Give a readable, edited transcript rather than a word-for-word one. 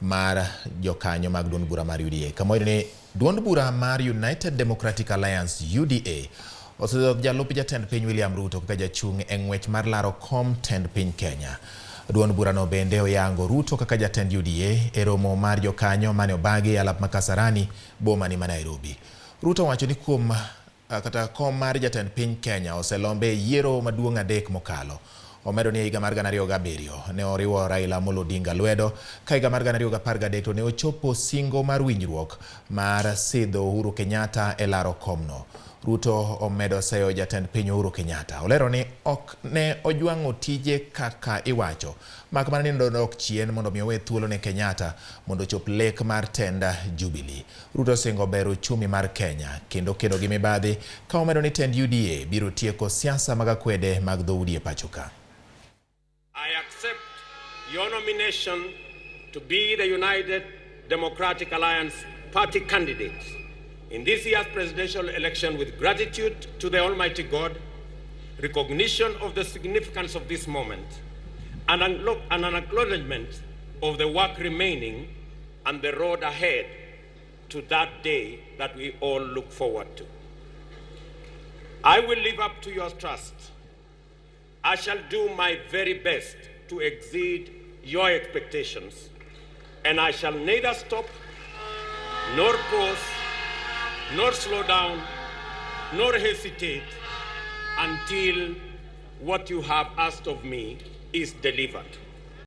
mar jokanyo mag duond bura mar UDA. Kamoiro ni duond bura mar United Democratic Alliance UDA osedho jalup jatend piny William Ruto kaka jachung' e ng'wech mar laro kom tend piny Kenya. Duond burano bende oyango Ruto kaka jatend UDA e romo mar jokanyo mane obagi alap makasarani boma ni ma Nairobi. Ruto wacho ni kuom kata kom mar jatend piny Kenya oselombe yiero maduong' adek mokalo. Omedo ni higa mar 2007 ne oriwo Raila Amolo Odinga lwedo, ka higa mar 2013 to ne ochopo singo mar winjruok mar sidho Uhuru Kenyatta e laro komno. Ruto omedo seyo jatend piny Uhuru Kenyatta. Olero ni ok ne ojwang'o tije kaka iwacho, mak mana ni ndodok chien mondo mi owe thuolo ne Kenyatta mondo chop lek mar tenda Jubilee. Ruto singo bero chumi mar Kenya kendo kedo gi mibadhi, ka omedo ni tend UDA biro tieko siasa mag akwede mag dhoudi e pacho ka. I accept your nomination to be the United Democratic Alliance party candidate in this year's presidential election with gratitude to the Almighty God, recognition of the significance of this moment, and an acknowledgement of the work remaining and the road ahead to that day that we all look forward to. I will live up to your trust. I shall do my very best to exceed your expectations, and I shall neither stop, nor pause, nor slow down, nor hesitate until what you have asked of me is delivered.